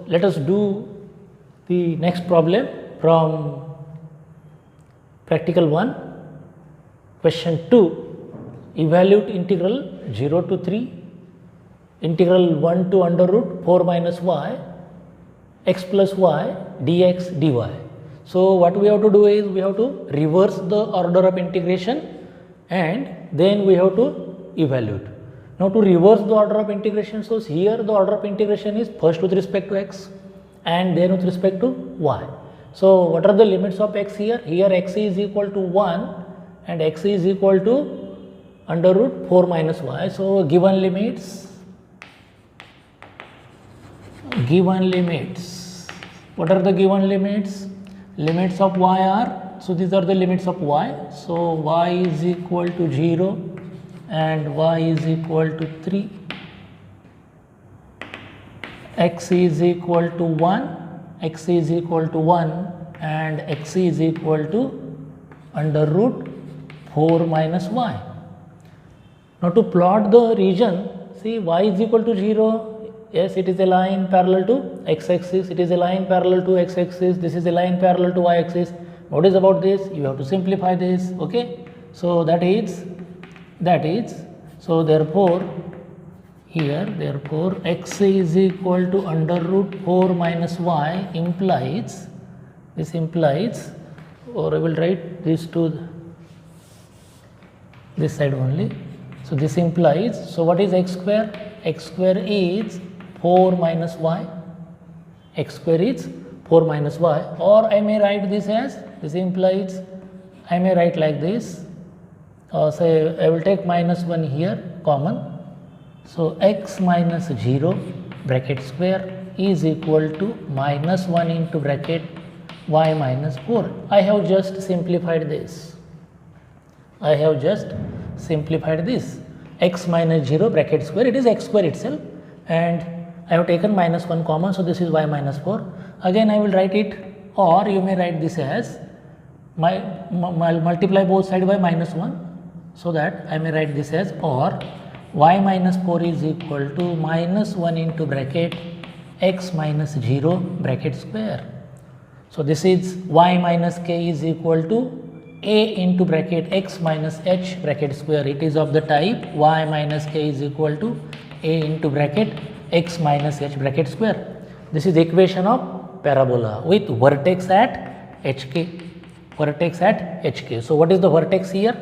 let us do the next problem from practical 1. Question 2. Evaluate integral 0 to 3, integral 1 to under root 4 minus y, x plus y dx dy. So, what we have to do is we have to reverse the order of integration and then we have to evaluate. Now, to reverse the order of integration, so here the order of integration is first with respect to x and then with respect to y. So, what are the limits of x here? Here x is equal to 1 and x is equal to under root 4 minus y. So, given limits, what are the given limits? Limits of y are, so these are the limits of y. So, y is equal to 0 and y is equal to 3, x is equal to 1, x is equal to 1 and x is equal to under root 4 minus y. Now, to plot the region, see y is equal to 0, yes, it is a line parallel to x axis, it is a line parallel to x axis, this is a line parallel to y axis. What is about this? You have to simplify this, okay. So, that is, so therefore, here, therefore, x is equal to under root 4 minus y implies, this implies, or I will write this to this side only. So, this implies, so what is x square? X square is 4 minus y, x square is 4 minus y, or I may write this as, this implies, I may write like this, say I will take minus 1 here common. So, x minus 0 bracket square is equal to minus 1 into bracket y minus 4. I have just simplified this. X minus 0 bracket square, it is x square itself and I have taken minus 1 common. So, this is y minus 4. Again I will write it, or you may write this as multiply both sides by minus 1. So, that I may write this as, or y minus 4 is equal to minus 1 into bracket x minus 0 bracket square. So, this is y minus k is equal to a into bracket x minus h bracket square. It is of the type y minus k is equal to a into bracket x minus h bracket square. This is the equation of parabola with vertex at hk. So, what is the vertex here?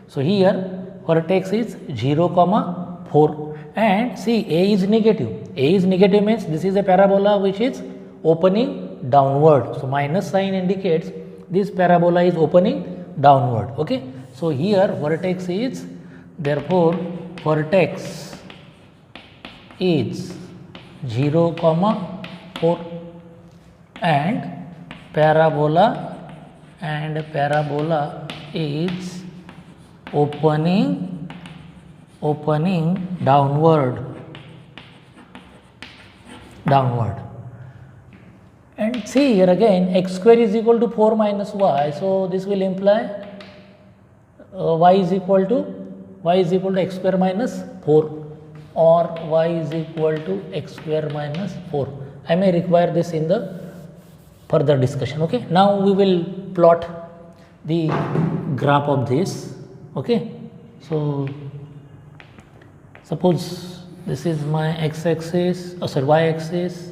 So, here vertex is 0 comma 4 and see a is negative. A is negative means this is a parabola which is opening downward. So, minus sign indicates this parabola is opening downward, okay. So, here vertex is, therefore, vertex is 0 comma 4 and parabola is opening downward. And see here again x square is equal to 4 minus y. So, this will imply y is equal to x square minus 4 or y is equal to x square minus 4. I may require this in the further discussion, okay. Now, we will plot the graph of this, okay. So, suppose this is my x axis, y axis.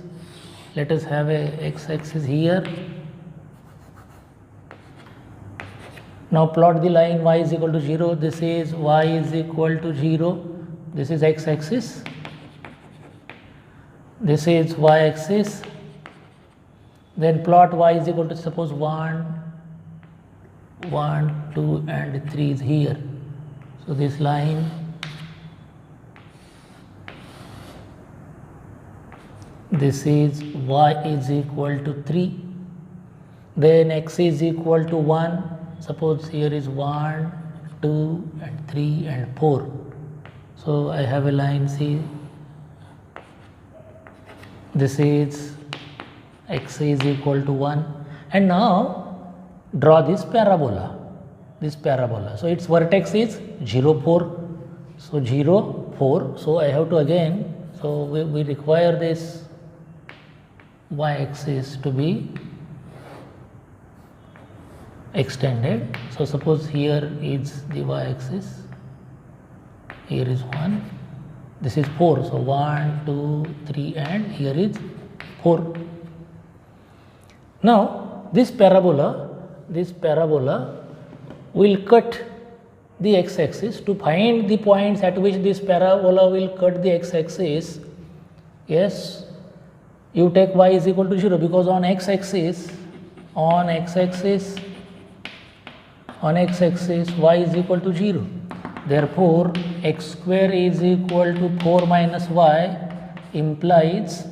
Let us have a x axis here. Now, plot the line y is equal to 0. This is y is equal to 0. This is x axis. This is y axis. Then plot y is equal to, suppose 1, 2 and 3 is here. So, this line, this is y is equal to 3, then x is equal to 1, suppose here is 1, 2 and 3 and 4. So, I have a line, see, this is x is equal to 1 and now draw this parabola. So, its vertex is 0, 4. So, 0, 4. So, I have to again, so we require this y-axis to be extended. So suppose here is the y-axis, here is 1, this is 4, so 1, 2, 3 and here is 4. Now this parabola will cut the x-axis. To find the points at which this parabola will cut the x-axis, yes, you take y is equal to 0, because on x-axis y is equal to 0. Therefore x square is equal to 4 minus y implies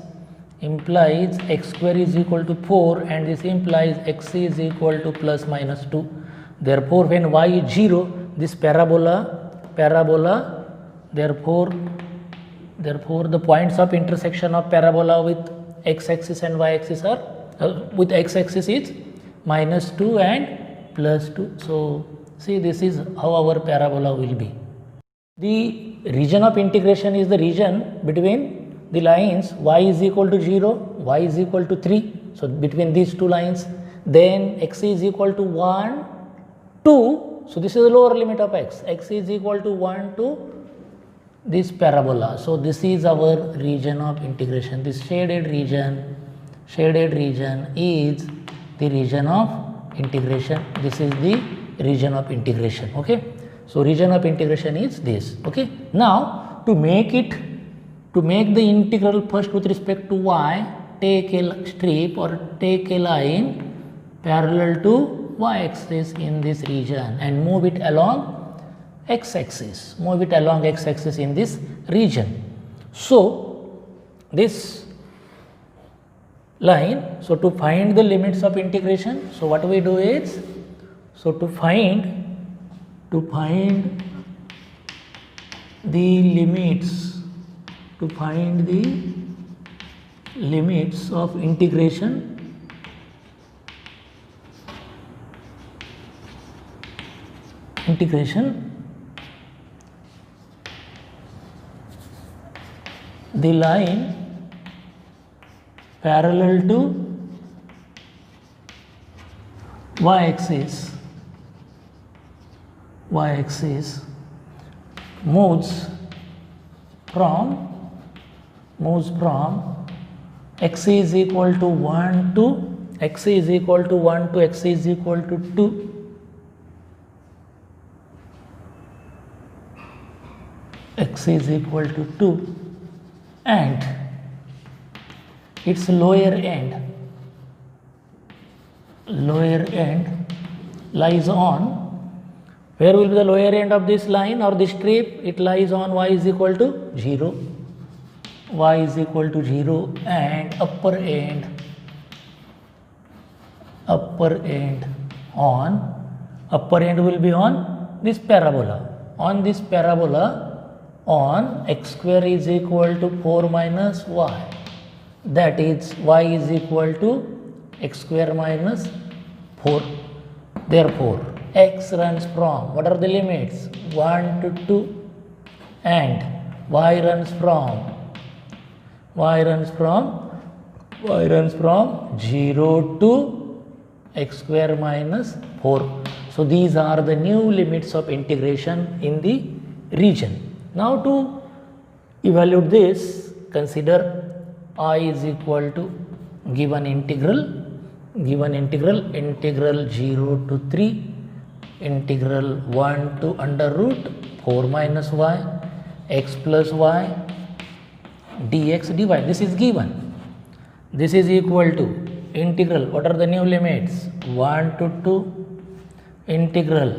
x square is equal to 4, and this implies x is equal to plus minus 2. Therefore when y is 0, this parabola therefore the points of intersection of parabola with x-axis and y-axis are with x-axis is minus 2 and plus 2. So see, this is how our parabola will be. The region of integration is the region between the lines y is equal to 0, y is equal to 3. So between these two lines, then x is equal to 1, 2. So this is the lower limit of x is equal to 1 to this parabola. So this is our region of integration. This shaded region is the region of integration. This is the region of integration. Okay, so region of integration is this. Okay, now to make the integral first with respect to y, take a strip or take a line parallel to y-axis in this region and move it along x-axis. In this region. So this line, so to find the limits of integration, so what we do is, so to find the limits of integration, the line parallel to y-axis moves from x is equal to 1 to x is equal to 1 to x is equal to 2. X is equal to 2 and its lower end lies on, where will be the lower end of this line or this strip? It lies on y is equal to 0, and upper end will be on this parabola. On this parabola, on x square is equal to 4 minus y, that is y is equal to x square minus 4. Therefore x runs from, what are the limits? 1 to 2, and y runs from 0 to x square minus 4. So these are the new limits of integration in the region. Now to evaluate this, consider I is equal to given integral 0 to 3 integral 1 to under root 4 minus y x plus y dx dy. This is given. This is equal to integral, what are the new limits? 1 to 2 integral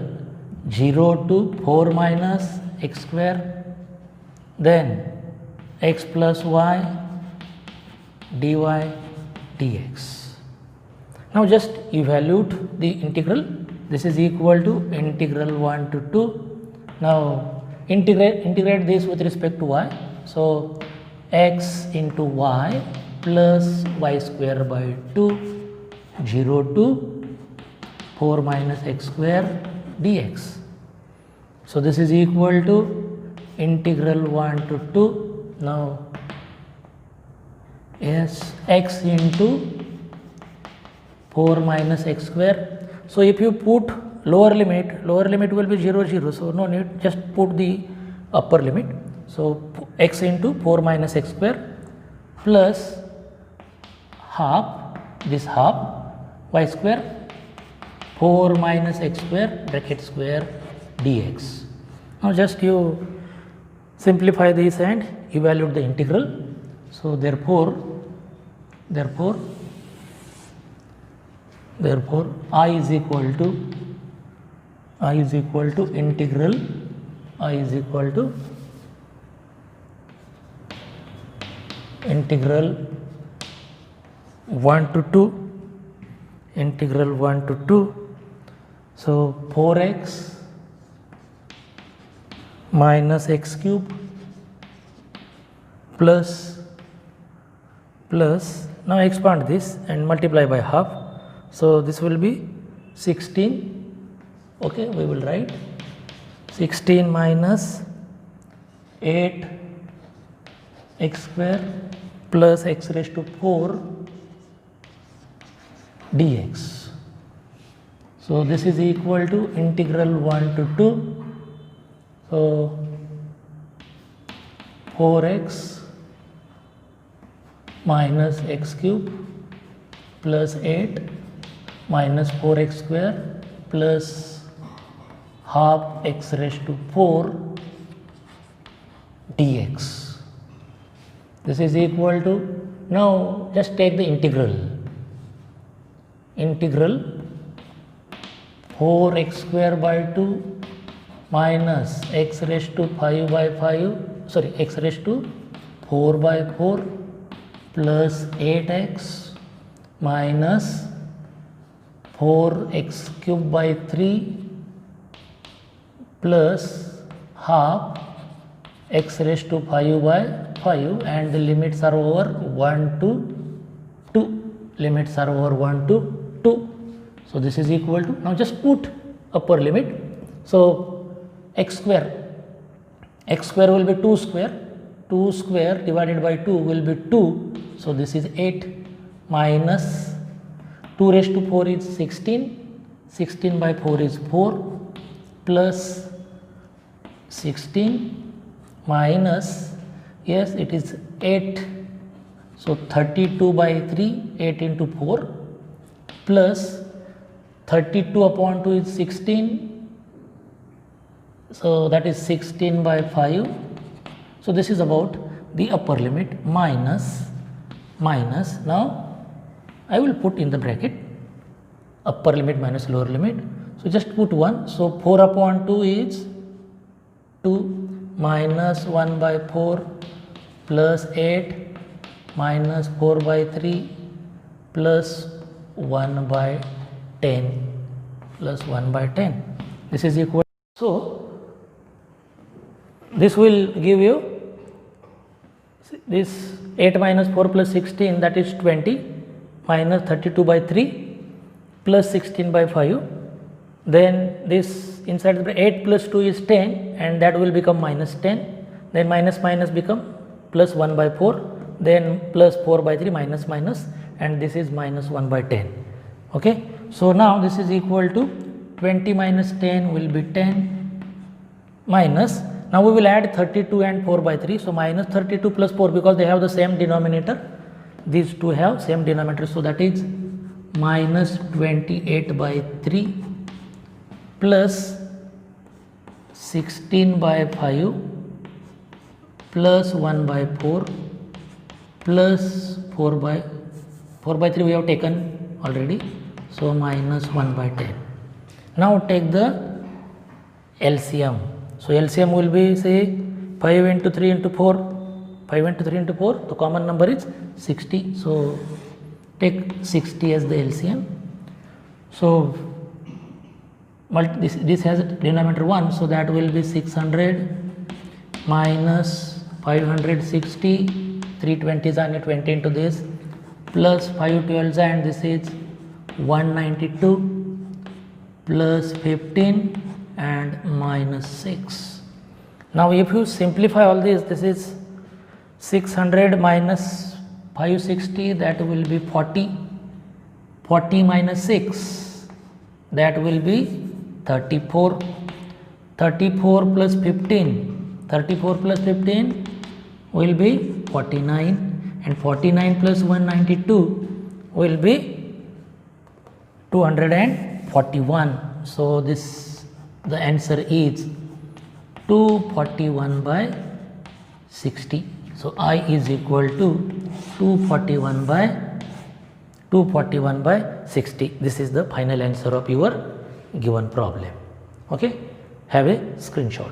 0 to 4 minus x square, then x plus y dy dx. Now just evaluate the integral. This is equal to integral 1 to 2. Now integrate this with respect to y. So x into y plus y square by 2 0 to 4 minus x square dx. So this is equal to integral 1 to 2. Now Yes, x into 4 minus x square. So if you put lower limit will be 0, 0. So no need, just put the upper limit. So x into 4 minus x square plus half, this half y square 4 minus x square bracket square dx. Now just you simplify this and evaluate the integral. So therefore I is equal to integral 1 to 2, so 4x minus x cube plus now expand this and multiply by half. So this will be 16. Okay, we will write 16 minus 8 x square plus x raised to 4 dx. So this is equal to integral 1 to 2. So 4x minus x cube plus 8 minus 4x square plus half x raised to 4 dx. This is equal to, now just take the integral 4x square by 2 minus x raised to 5 by 5, sorry, x raised to 4 by 4 plus 8x minus 4x cube by 3 plus half x raised to 5 by 5, and the limits are over 1 to 2. Limits are over 1 to 2. So this is equal to, now just put upper limit. So x square will be 2 square. 2 square divided by 2 will be 2. So this is 8 minus 2 raised to 4 is 16. 16 by 4 is 4 plus 16 minus, yes, it is 8. So 32 by 3, 8 into 4 plus 32 upon 2 is 16. So that is 16 by 5. So this is about the upper limit minus, now I will put in the bracket upper limit minus lower limit. So just put 1. So 4 upon 2 is 2 minus 1 by 4 plus 8 minus 4 by 3 plus 1 by 10 plus 1 by 10. This is equal. So this will give you this 8 minus 4 plus 16, that is 20 minus 32 by 3 plus 16 by 5. Then this inside the 8 plus 2 is 10, and that will become minus 10. Then minus become plus 1 by 4. Then plus 4 by 3 minus, and this is minus 1 by 10. Okay. So now this is equal to 20 minus 10 will be 10 minus, now we will add 32 and 4 by 3. So minus 32 plus 4, because they have the same denominator, these two have same denominator. So that is minus 28 by 3 plus 16 by 5 plus 1 by 4 plus 4 by 3 we have taken already. So minus 1 by 10. Now take the LCM. So LCM will be, say, 5 into 3 into 4. 5 into 3 into 4, the common number is 60. So take 60 as the LCM. So this has a denominator 1, so that will be 600 minus 560, 320s and 20 into this, plus 5 12s, and this is 192 plus 15 and minus 6. Now if you simplify all this, this is 600 minus 560, that will be 40. 40 minus 6, that will be 34. 34 plus 15, 34 plus 15 will be 49, and 49 plus 192 will be 241. So this, the answer is 241 by 60. So I is equal to 241 by 60. This is the final answer of your given problem. Okay, have a screenshot.